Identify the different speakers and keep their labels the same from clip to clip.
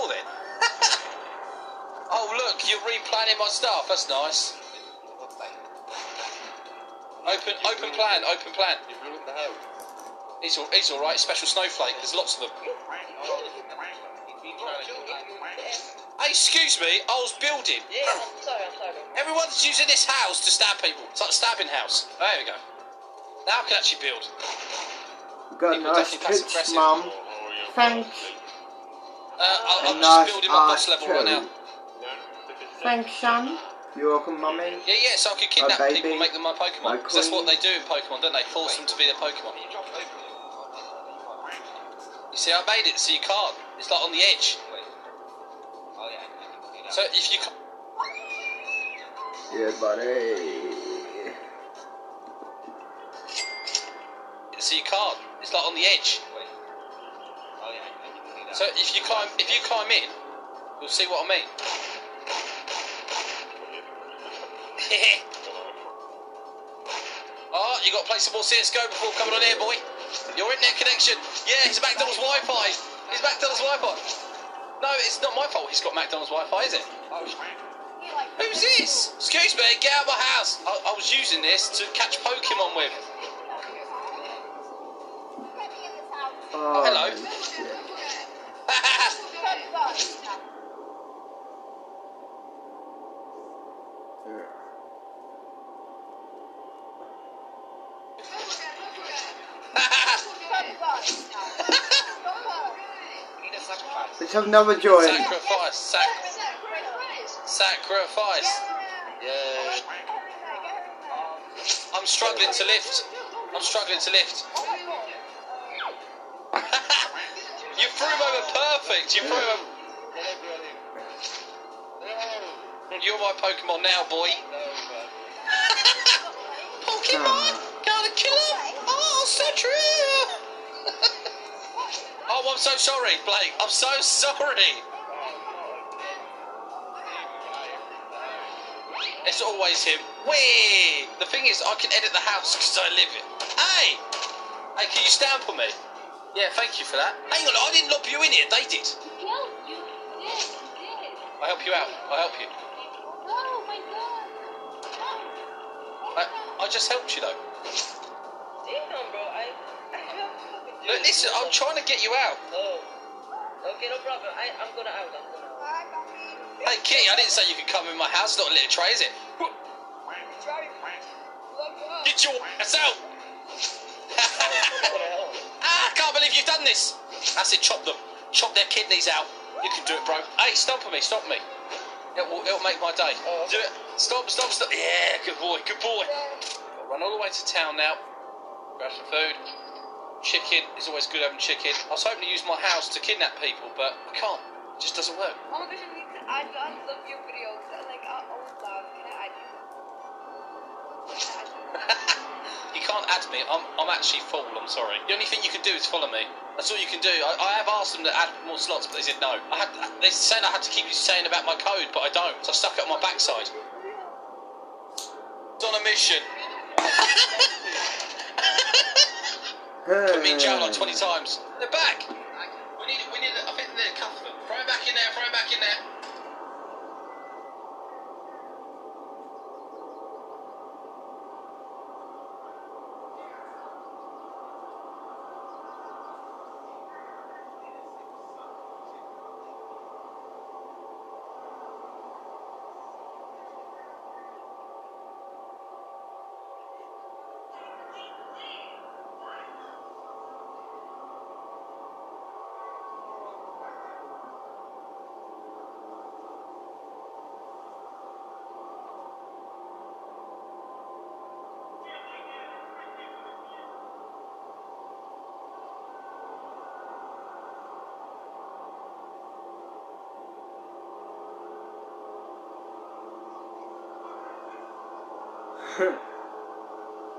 Speaker 1: more then. Oh look, you're replanning my stuff. That's nice. Open plan.
Speaker 2: You've ruined the house.
Speaker 1: He's all right. Special snowflake. There's lots of them. Hey, excuse me. I was building.
Speaker 3: Yeah, I'm sorry.
Speaker 1: Everyone's using this house to stab people. It's like a stabbing house. There we go. Now I can actually build.
Speaker 4: Got a
Speaker 1: People
Speaker 4: nice
Speaker 1: definitely pass
Speaker 4: pitch,
Speaker 1: aggressive.
Speaker 4: Mum. Thanks.
Speaker 1: I'm
Speaker 4: nice
Speaker 1: just building my boss
Speaker 4: art
Speaker 1: level right now.
Speaker 4: Thanks, son. You're welcome, Mummy.
Speaker 1: Yeah, so I can kidnap
Speaker 4: baby.
Speaker 1: people and make them my Pokemon. Because that's what they do in Pokemon, don't they? Force them to be their Pokemon. You see, I made it so you can't. It's like on the edge. So if you can't...
Speaker 4: Yeah, buddy.
Speaker 1: So you can't. It's like on the edge. So if you climb in, you'll see what I mean. Oh, you got to play some more CS:GO before coming on here, boy. Your internet connection. Yeah, it's McDonald's Wi-Fi. It's McDonald's Wi-Fi. No, it's not my fault. He's got McDonald's Wi-Fi, is it? Who's this? Excuse me, get out of my house. I was using this to catch Pokemon with. Oh, hello.
Speaker 4: Let's have another join.
Speaker 1: Sacrifice. Yeah. I'm struggling to lift. You threw him over perfect. You threw him over. You're my Pokemon now, boy. Pokemon, gotta kill him. Oh, so true. Oh, I'm so sorry, Blake. I'm so sorry. It's always him. Whee! The thing is, I can edit the house because I live it. Hey! Hey, can you stand for me? Yeah, thank you for that. Hang on, I didn't lob you in here. They did.
Speaker 3: No, you did.
Speaker 1: I help you out. I help you.
Speaker 3: Oh my god.
Speaker 1: I just helped you, though.
Speaker 3: Damn, bro. I have
Speaker 1: Look, listen, I'm trying to get you out.
Speaker 3: Oh. Okay, no problem. I'm gonna out.
Speaker 1: Hey, Kitty, I didn't say you could come in my house. It's not a little tray, is it? Get your ass out! I can't believe you've done this. That's it, chop them. Chop their kidneys out. You can do it, bro. Hey, stop me. It'll make my day. Do it. Stop. Yeah, good boy. I'll run all the way to town now. Grab some food. Chicken is always good having chicken. I was hoping to use my house to kidnap people, but I can't. It just doesn't work.
Speaker 5: Oh my gosh, I love your videos. Like, I always love. Can I add you?
Speaker 1: You can't add me. I'm actually full. I'm sorry. The only thing you can do is follow me. That's all you can do. I have asked them to add more slots, but they said no. They're saying I had to keep saying about my code, but I don't. So I stuck it on my backside. It's on a mission. Put me in jail like 20 times. They're back. We need. I think they're cuff them. Throw him back in there.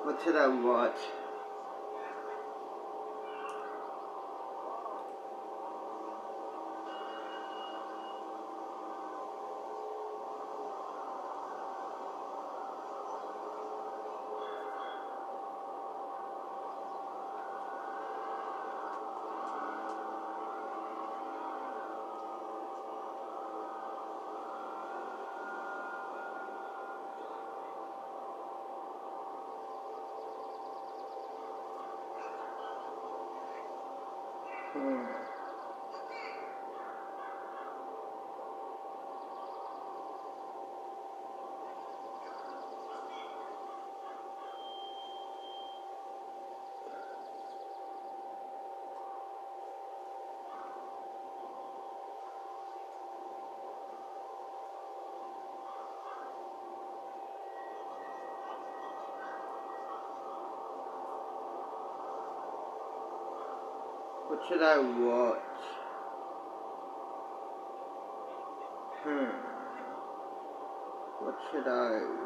Speaker 4: What did I watch? What should I watch? What should I watch?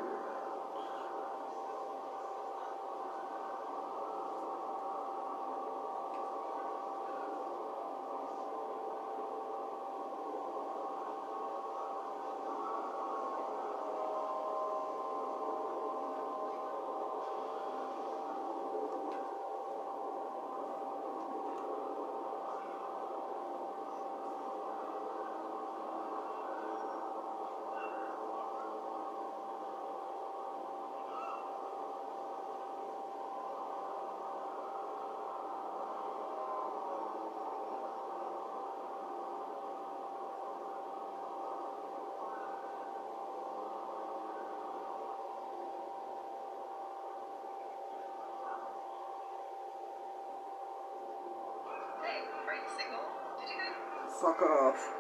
Speaker 4: Fuck off.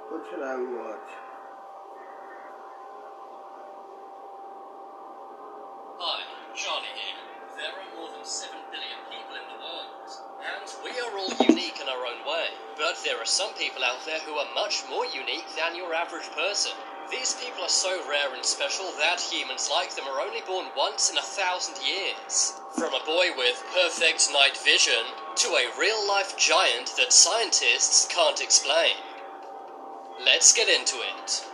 Speaker 4: What should I watch?
Speaker 1: Hi, Charlie here. There are more than 7 billion people in the world, and we are all unique in our own way. But there are some people out there who are much more unique than your average person. These people are so rare and special that humans like them are only born once in 1,000 years. From a boy with perfect night vision to a real-life giant that scientists can't explain. Let's get into it.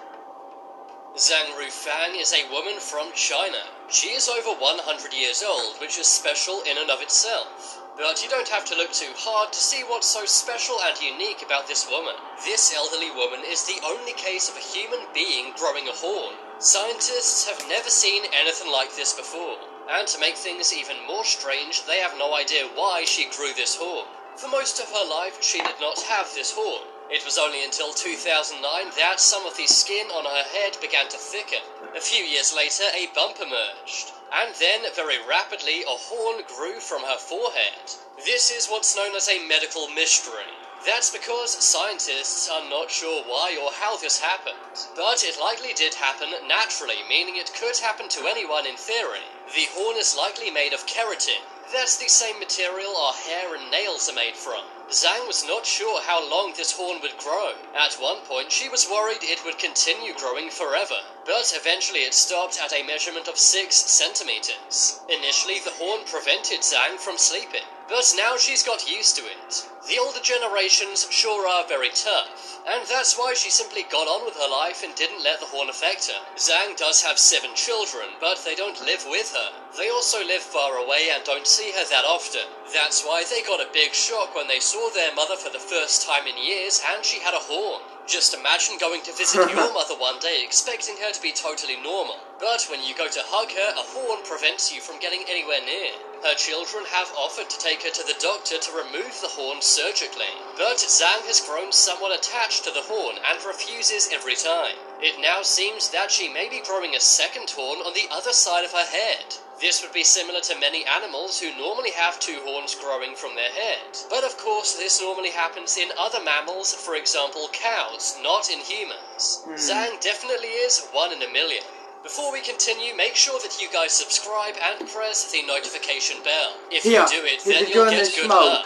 Speaker 1: Zhang Rufang is a woman from China. She is over 100 years old, which is special in and of itself. But you don't have to look too hard to see what's so special and unique about this woman. This elderly woman is the only case of a human being growing a horn. Scientists have never seen anything like this before. And to make things even more strange, they have no idea why she grew this horn. For most of her life, she did not have this horn. It was only until 2009 that some of the skin on her head began to thicken. A few years later, a bump emerged. And then, very rapidly, a horn grew from her forehead. This is what's known as a medical mystery. That's because scientists are not sure why or how this happened. But it likely did happen naturally, meaning it could happen to anyone in theory. The horn is likely made of keratin. That's the same material our hair and nails are made from. Zhang was not sure how long this horn would grow. At one point, she was worried it would continue growing forever. But eventually it stopped at a measurement of 6 centimeters. Initially, the horn prevented Zhang from sleeping. But now she's got used to it. The older generations sure are very tough. And that's why she simply got on with her life and didn't let the horn affect her. Zhang does have 7 children, but they don't live with her. They also live far away and don't see her that often. That's why they got a big shock when they saw
Speaker 2: saw their mother for the first time in years and she had a horn. Just imagine going to visit your mother one day expecting her to be totally normal. But when you go to hug her, a horn prevents you from getting anywhere near. Her children have offered to take her to the doctor to remove the horn surgically. But Zhang has grown somewhat attached to the horn and refuses every time. It now seems that she may be growing a second horn on the other side of her head. This would be similar to many animals who normally have two horns growing from their head. But of course this normally happens in other mammals, for example cows, not in humans. Zhang definitely is 1 in a million. Before we continue, make sure that you guys subscribe and press the notification bell. If you do it, then you'll get good luck.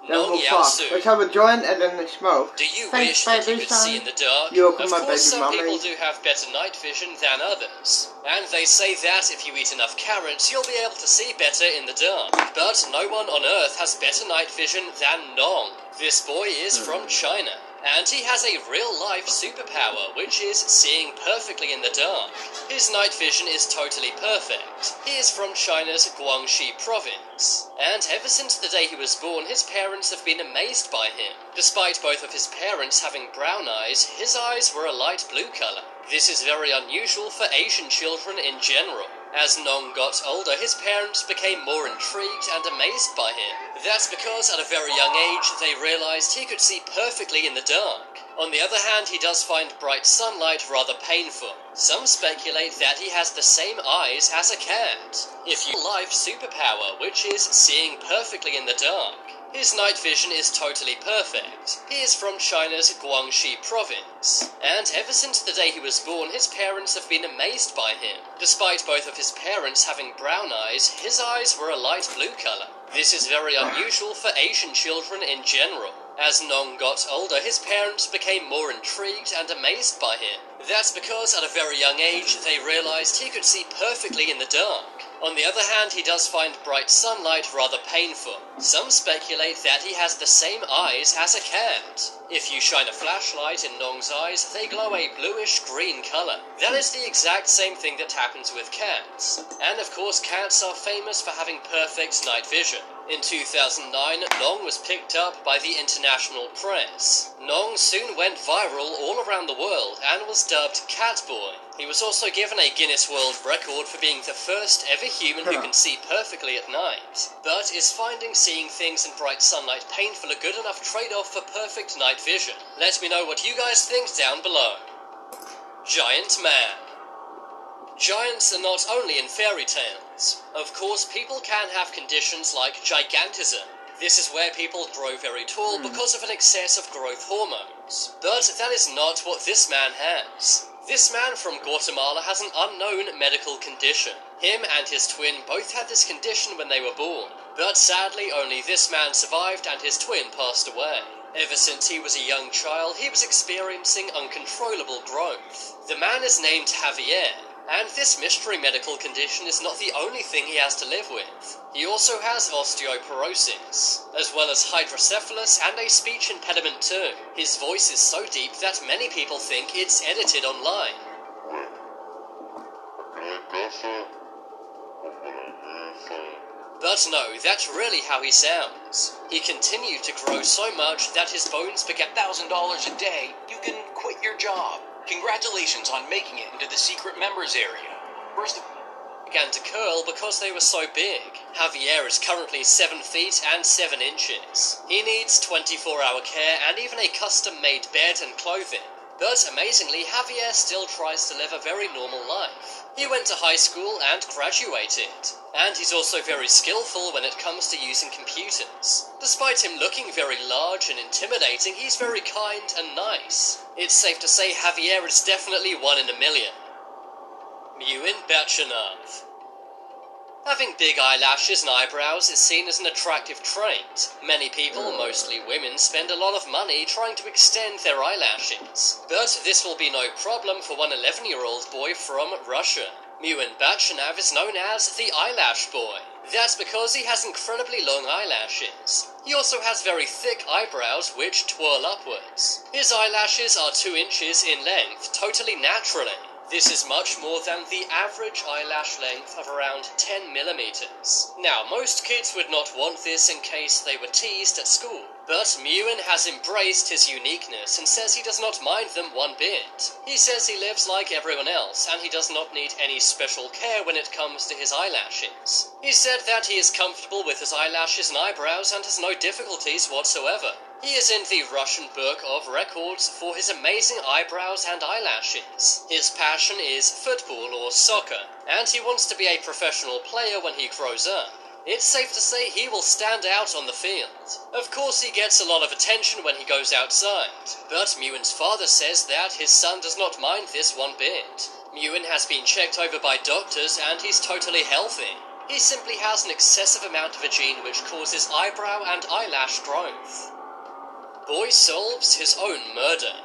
Speaker 4: Then we'll
Speaker 2: Nong Yao
Speaker 4: fuck.
Speaker 2: Su.
Speaker 4: Let's have a joint and then the smoke.
Speaker 2: Do you
Speaker 4: Thanks,
Speaker 2: wish that you
Speaker 4: baby
Speaker 2: could
Speaker 4: son.
Speaker 2: see in the dark?
Speaker 4: You're welcome,
Speaker 2: Of
Speaker 4: my
Speaker 2: course,
Speaker 4: baby
Speaker 2: some people
Speaker 4: mummy.
Speaker 2: do have better night vision than others. And they say that if you eat enough carrots, you'll be able to see better in the dark. But no one on Earth has better night vision than Nong. This boy is from China. And he has a real-life superpower, which is seeing perfectly in the dark. His night vision is totally perfect. He is from China's Guangxi province. And ever since the day he was born, his parents have been amazed by him. Despite both of his parents having brown eyes, his eyes were a light blue color. This is very unusual for Asian children in general. As Nong got older, his parents became more intrigued and amazed by him. That's because at a very young age, they realized he could see perfectly in the dark. On the other hand, he does find bright sunlight rather painful. Some speculate that he has the same eyes as a cat. If you life superpower, which is seeing perfectly in the dark. His night vision is totally perfect. He is from China's Guangxi province. And ever since the day he was born, his parents have been amazed by him. Despite both of his parents having brown eyes, his eyes were a light blue color. This is very unusual for Asian children in general. As Nong got older, his parents became more intrigued and amazed by him. That's because at a very young age, they realized he could see perfectly in the dark. On the other hand, he does find bright sunlight rather painful. Some speculate that he has the same eyes as a cat. If you shine a flashlight in Nong's eyes, they glow a bluish-green color. That is the exact same thing that happens with cats. And of course, cats are famous for having perfect night vision. In 2009, Nong was picked up by the international press. Nong soon went viral all around the world and was dubbed Catboy. He was also given a Guinness World Record for being the first ever human who can see perfectly at night. But is finding seeing things in bright sunlight painful a good enough trade-off for perfect night vision? Let me know what you guys think down below. Giant Man. Giants are not only in fairy tales. Of course, people can have conditions like gigantism. This is where people grow very tall because of an excess of growth hormones. But that is not what this man has. This man from Guatemala has an unknown medical condition. Him and his twin both had this condition when they were born. But sadly, only this man survived and his twin passed away. Ever since he was a young child, he was experiencing uncontrollable growth. The man is named Javier. And this mystery medical condition is not the only thing he has to live with. He also has osteoporosis, as well as hydrocephalus and a speech impediment too. His voice is so deep that many people think it's edited online. But no, that's really how he sounds. He continued to grow so much that his bones began
Speaker 6: $1,000 a day, you can quit your job. Congratulations on making it into the secret members area.
Speaker 2: began to curl because they were so big. Javier is currently 7 feet and 7 inches. He needs 24-hour care and even a custom-made bed and clothing. But amazingly, Javier still tries to live a very normal life. He went to high school and graduated. And he's also very skillful when it comes to using computers. Despite him looking very large and intimidating, he's very kind and nice. It's safe to say Javier is definitely 1 in a million. Muin Bachanov. Having big eyelashes and eyebrows is seen as an attractive trait. Many people, mostly women, spend a lot of money trying to extend their eyelashes. But this will be no problem for one 11-year-old boy from Russia. Muin Bachanov is known as the Eyelash Boy. That's because he has incredibly long eyelashes. He also has very thick eyebrows which twirl upwards. His eyelashes are 2 inches in length, totally naturally. This is much more than the average eyelash length of around 10 millimeters. Now, most kids would not want this in case they were teased at school. But Mewin has embraced his uniqueness and says he does not mind them one bit. He says he lives like everyone else and he does not need any special care when it comes to his eyelashes. He said that he is comfortable with his eyelashes and eyebrows and has no difficulties whatsoever. He is in the Russian Book of Records for his amazing eyebrows and eyelashes. His passion is football or soccer, and he wants to be a professional player when he grows up. It's safe to say he will stand out on the field. Of course, he gets a lot of attention when he goes outside, but Mewin's father says that his son does not mind this one bit. Mewin has been checked over by doctors and he's totally healthy. He simply has an excessive amount of a gene which causes eyebrow and eyelash growth. Boy solves his own murder.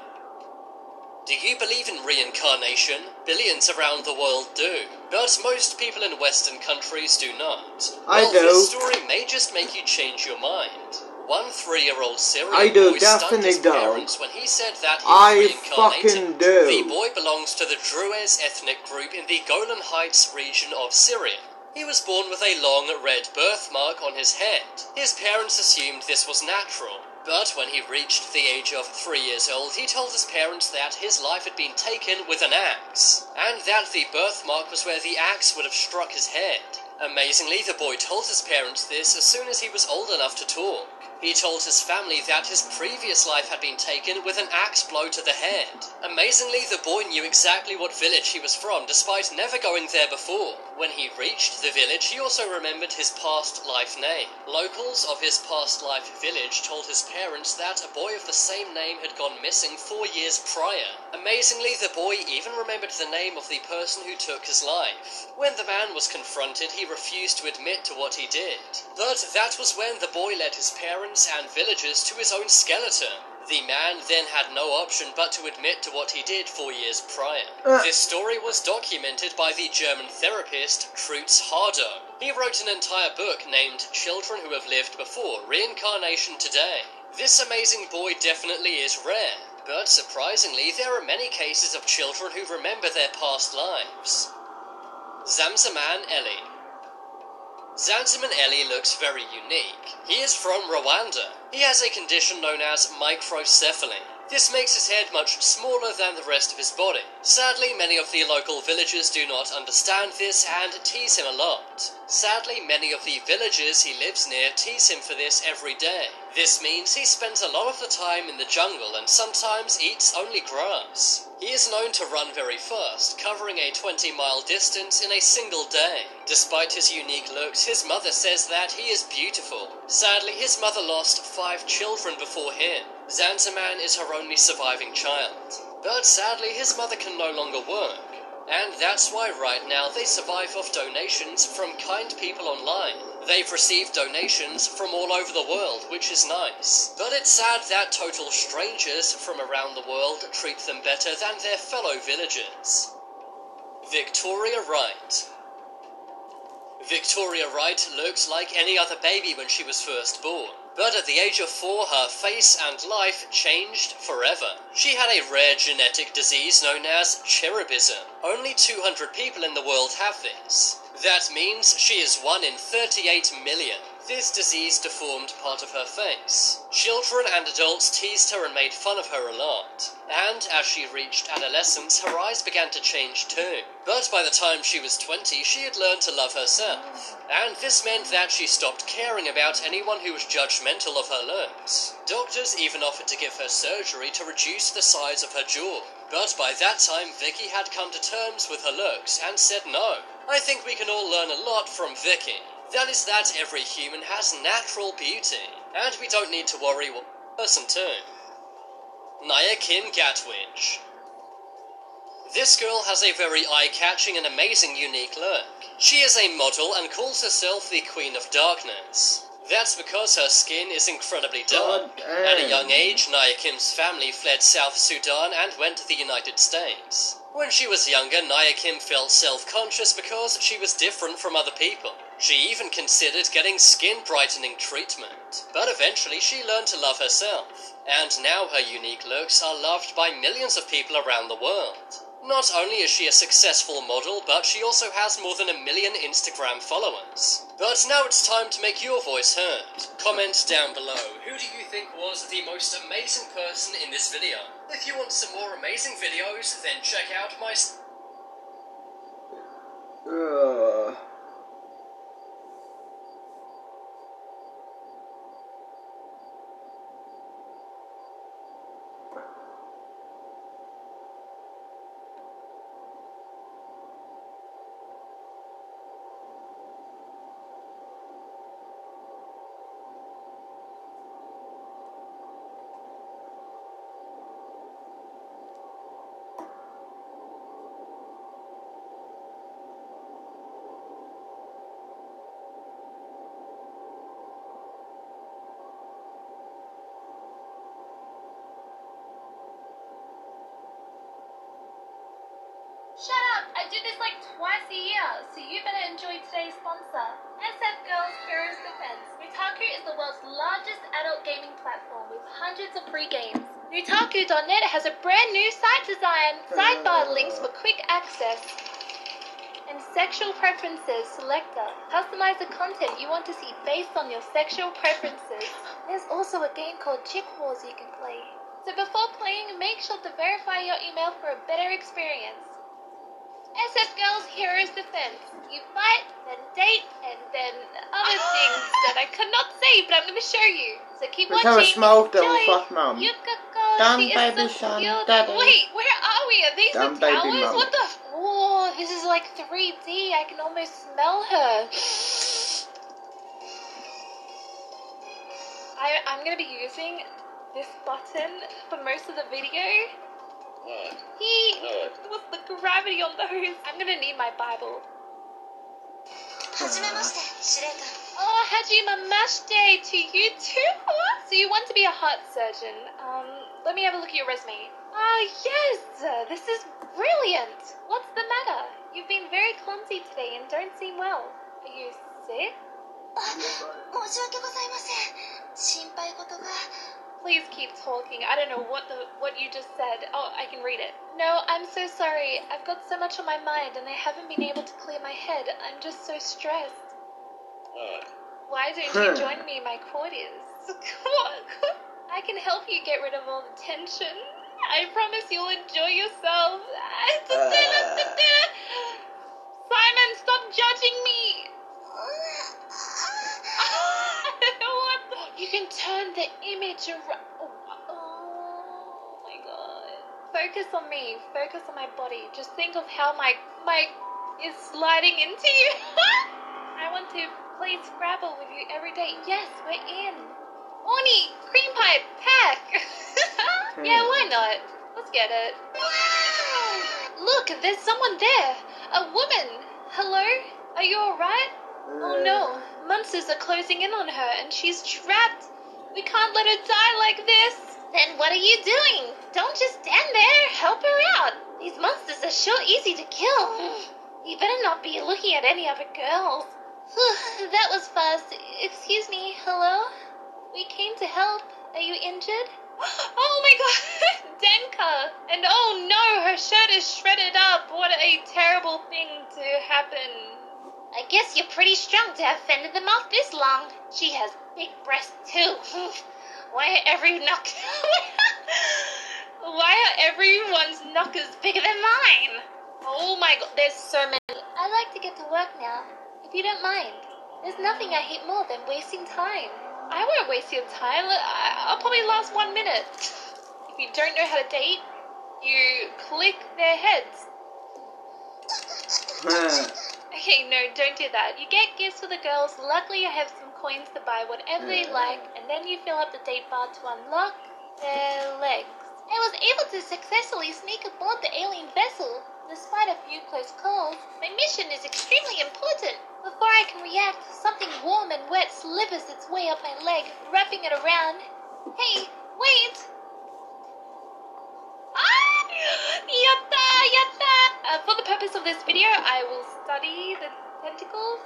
Speaker 2: Do you believe in reincarnation? Billions around the world do, but most people in Western countries do not.
Speaker 4: I
Speaker 2: Well,
Speaker 4: do.
Speaker 2: this story may just make you change your mind. One 3-year-old Syrian
Speaker 4: I do,
Speaker 2: boy stunned his
Speaker 4: definitely do.
Speaker 2: parents when he said that he
Speaker 4: I
Speaker 2: was reincarnated.
Speaker 4: fucking do.
Speaker 2: The boy belongs to the Druze ethnic group in the Golan Heights region of Syria. He was born with a long red birthmark on his head. His parents assumed this was natural. But when he reached the age of 3 years old, he told his parents that his life had been taken with an axe, and that the birthmark was where the axe would have struck his head. Amazingly, the boy told his parents this as soon as he was old enough to talk. He told his family that his previous life had been taken with an axe blow to the head. Amazingly, the boy knew exactly what village he was from, despite never going there before. When he reached the village, he also remembered his past life name. Locals of his past life village told his parents that a boy of the same name had gone missing 4 years prior. Amazingly, the boy even remembered the name of the person who took his life. When the man was confronted, he refused to admit to what he did. But that was when the boy led his parents and villagers to his own skeleton. The man then had no option but to admit to what he did 4 years prior. This story was documented by the German therapist Trutz Hardow. He wrote an entire book named Children Who Have Lived Before, Reincarnation Today. This amazing boy definitely is rare, but surprisingly there are many cases of children who remember their past lives. Zamzaman Eli. Zamzaman Eli looks very unique. He is from Rwanda. He has a condition known as microcephaly. This makes his head much smaller than the rest of his body. Sadly, many of the local villagers do not understand this and tease him a lot. Sadly, many of the villagers he lives near tease him for this every day. This means he spends a lot of the time in the jungle and sometimes eats only grass. He is known to run very fast, covering a 20-mile distance in a single day. Despite his unique looks, his mother says that he is beautiful. Sadly, his mother lost 5 children before him. Zamzaman is her only surviving child. But sadly, his mother can no longer work. And that's why right now they survive off donations from kind people online. They've received donations from all over the world, which is nice. But it's sad that total strangers from around the world treat them better than their fellow villagers. Victoria Wright. Victoria Wright looks like any other baby when she was first born. But at the age of 4, her face and life changed forever. She had a rare genetic disease known as cherubism. Only 200 people in the world have this. That means she is 1 in 38 million. This disease deformed part of her face. Children and adults teased her and made fun of her a lot. And as she reached adolescence, her eyes began to change too. But by the time she was 20, she had learned to love herself. And this meant that she stopped caring about anyone who was judgmental of her looks. Doctors even offered to give her surgery to reduce the size of her jaw. But by that time, Vicky had come to terms with her looks and said no. I think we can all learn a lot from Vicky. That is that every human has natural beauty, and we don't need to worry what person too. Naya Kim Gatwich. This girl has a very eye-catching and amazing unique look. She is a model and calls herself the Queen of Darkness. That's because her skin is incredibly dark. At a young age, Naya Kim's family fled South Sudan and went to the United States. When she was younger, Naya Kim felt self-conscious because she was different from other people. She even considered getting skin brightening treatment. But eventually she learned to love herself. And now her unique looks are loved by millions of people around the world. Not only is she a successful model, but she also has more than 1 million Instagram followers. But now it's time to make your voice heard. Comment down below, who do you think was the most amazing person in this video? If you want some more amazing videos, then check out my...
Speaker 7: Shut up! I do this like twice a year, so you better enjoy today's sponsor. SF Girls Heroes Defense. Nutaku is the world's largest adult gaming platform with hundreds of free games. Nutaku.net has a brand new site design, sidebar links for quick access, and sexual preferences selector. Customize the content you want to see based on your sexual preferences. There's also a game called Chick Wars you can play. So before playing, make sure to verify your email for a better experience. SF Girls Heroes Defense. You fight, then date, and then other things that I could not say, but I'm going to show you. So keep
Speaker 4: Let's have a
Speaker 7: watching.
Speaker 4: smoke that will
Speaker 7: Enjoy.
Speaker 4: fuck mum.
Speaker 7: Yukiko,
Speaker 4: Done,
Speaker 7: she
Speaker 4: baby
Speaker 7: is so
Speaker 4: son,
Speaker 7: cute.
Speaker 4: daddy.
Speaker 7: Wait, where are we? Are these
Speaker 4: Done,
Speaker 7: the
Speaker 4: baby
Speaker 7: towers?
Speaker 4: mummy.
Speaker 7: What the? Oh, this is like 3D. I can almost smell her. I'm going to be using this button for most of the video. What's the gravity on those? I'm gonna need my Bible. Oh, hajimamashite to you too. So you want to be a heart surgeon? Let me have a look at your resume. Ah, yes, this is brilliant. What's the matter? You've been very clumsy today and don't seem well. Are you sick? Please keep talking. I don't know what you just said. Oh, I can read it. No, I'm so sorry. I've got so much on my mind and I haven't been able to clear my head. I'm just so stressed. Why don't you join me in my quarters? Come on. I can help you get rid of all the tension. I promise you'll enjoy yourself. Simon, stop judging me. You can turn the image around. Oh my god. Focus on me. Focus on my body. Just think of how my is sliding into you. I want to play Scrabble with you every day. Yes, we're in. Oni, cream pipe, pack. Yeah, why not? Let's get it. Look, there's someone there. A woman. Hello? Are you alright? Oh no, monsters are closing in on her and she's trapped. We can't let her die like this. Then what are you doing? Don't just stand there. Help her out. These monsters are sure easy to kill. You better not be looking at any other girls. That was fast. Excuse me, hello? We came to help. Are you injured? Oh my god, Denka. And oh no, her shirt is shredded up. What a terrible thing to happen. I guess you're pretty strong to have fended them off this long. She has big breasts too. Why are everyone's knockers bigger than mine? Oh my god, there's so many. I'd like to get to work now, if you don't mind. There's nothing I hate more than wasting time. I won't waste your time. I'll probably last 1 minute. If you don't know how to date, you click their heads. Okay, no, don't do that. You get gifts for the girls. Luckily, I have some coins to buy whatever they like, and then you fill up the date bar to unlock their legs. I was able to successfully sneak aboard the alien vessel. Despite a few close calls, my mission is extremely important. Before I can react, something warm and wet slithers its way up my leg, wrapping it around. Hey, wait! Ah! Yatta! Yatta! For the purpose of this video, I will study the tentacles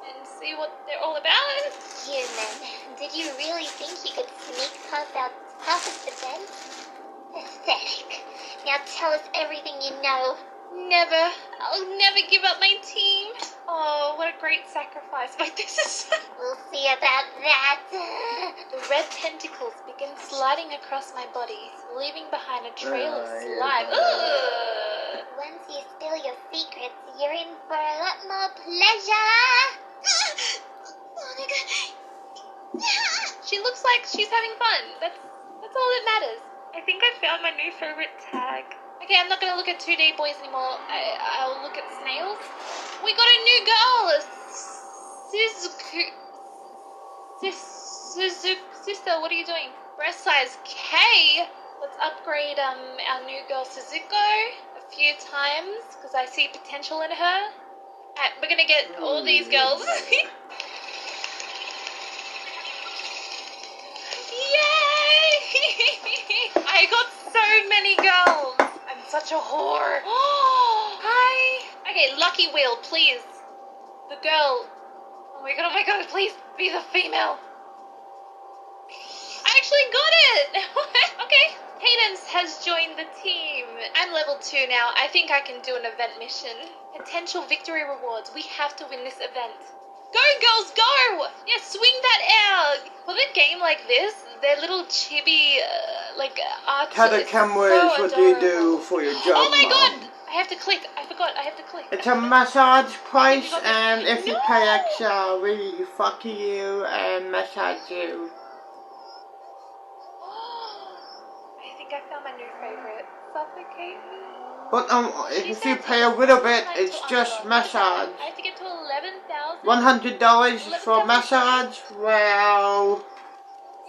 Speaker 7: and see what they're all about.
Speaker 8: Human, did you really think you could sneak past our toughest defense? Pathetic. Now tell us everything you know.
Speaker 7: Never. I'll never give up my team. Oh, what a great sacrifice. But this is...
Speaker 8: We'll see about that.
Speaker 7: The red tentacles begin sliding across my body, leaving behind a trail of slime. Ugh.
Speaker 8: Once you spill your secrets, you're in for a lot more pleasure.
Speaker 7: She looks like she's having fun. That's all that matters. I think I found my new favorite tag. Okay, I'm not gonna look at 2D boys anymore. I'll look at snails. We got a new girl! Sister, what are you doing? Breast size K? Let's upgrade our new girl Suzuko a few times, because I see potential in her. Alright, we're gonna get all these girls. Yay! I got so many girls. I'm such a whore. Hi. Okay, lucky wheel, please. The girl. Oh my god, please be the female. I actually got it. Okay. Cadence has joined the team. I'm level 2 now. I think I can do an event mission. Potential victory rewards. We have to win this event. Go, girls, go! Yeah, swing that out! For a game like this, their little chibi, art...
Speaker 4: Catacamera is what you do for your job,
Speaker 7: Oh my
Speaker 4: Mom.
Speaker 7: god! I have to click. I forgot. I have to click.
Speaker 4: It's a massage price, and if you pay extra, we fuck you and massage you.
Speaker 7: I think I found my new favorite. Suffocate me.
Speaker 4: But if you pay a little bit, it's just massage.
Speaker 7: I have to get to 11,000.
Speaker 4: $100 for massage. Well,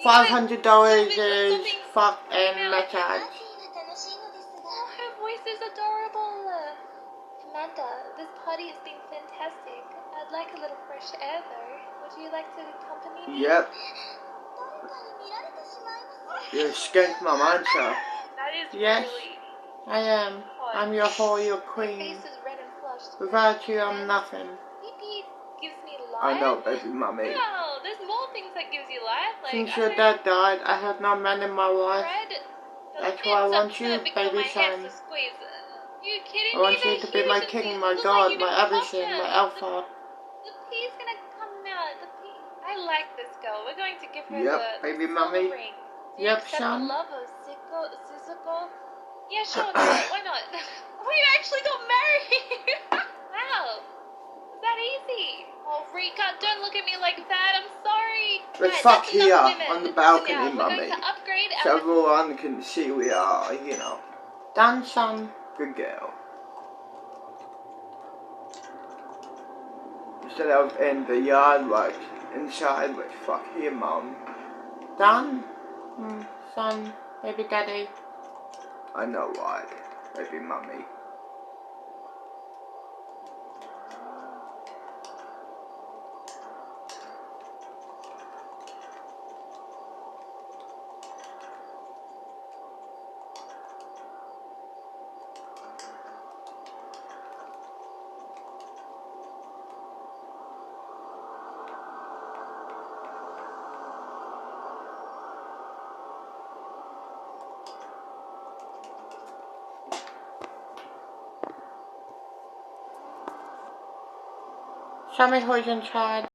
Speaker 4: $500 is fuck and massage.
Speaker 7: Oh, her voice is adorable. Commander, this party has been fantastic. I'd like a little fresh air, though. Would you like to accompany me?
Speaker 4: Yep. You're a skank, Mom, aren't you?
Speaker 7: That is
Speaker 4: Yes.
Speaker 7: really...
Speaker 4: I am. I'm your whore, your
Speaker 7: My
Speaker 4: queen.
Speaker 7: face is red and flushed.
Speaker 4: Without you, I'm nothing.
Speaker 7: Pee gives me life.
Speaker 4: I know, baby mummy.
Speaker 7: No, there's more things that gives you life. Like,
Speaker 4: Since
Speaker 7: I
Speaker 4: your
Speaker 7: don't-
Speaker 4: dad died, I have no man in my life.
Speaker 7: Bread
Speaker 4: That's
Speaker 7: doesn't
Speaker 4: why I
Speaker 7: mean
Speaker 4: want
Speaker 7: something
Speaker 4: you,
Speaker 7: because
Speaker 4: baby
Speaker 7: my hands
Speaker 4: son.
Speaker 7: are squeezed. You kidding
Speaker 4: I want
Speaker 7: me?
Speaker 4: you to be my king, my god, my everything, my alpha.
Speaker 7: The pee's gonna come out. The pea. I like this girl. We're going to give her
Speaker 4: Yep,
Speaker 7: the
Speaker 4: baby
Speaker 7: silver
Speaker 4: mummy.
Speaker 7: ring. Do you
Speaker 4: Yep,
Speaker 7: accept
Speaker 4: son.
Speaker 7: the love of Suzuko? Yeah, sure. No, why not? We actually got married. Wow. Is that easy? Oh, Rika, don't look at me like that. I'm sorry.
Speaker 4: Let's
Speaker 7: Right,
Speaker 4: fuck
Speaker 7: that's
Speaker 4: here
Speaker 7: enough women.
Speaker 4: on the
Speaker 7: So
Speaker 4: balcony,
Speaker 7: now we're
Speaker 4: mummy.
Speaker 7: going to upgrade
Speaker 4: So
Speaker 7: our...
Speaker 4: everyone can see we are, you know. Done, son. Good girl. Instead of in the yard, like inside, let's fuck here, Mom. Done? Son, baby daddy. I know why, baby mummy. Show me who's in charge.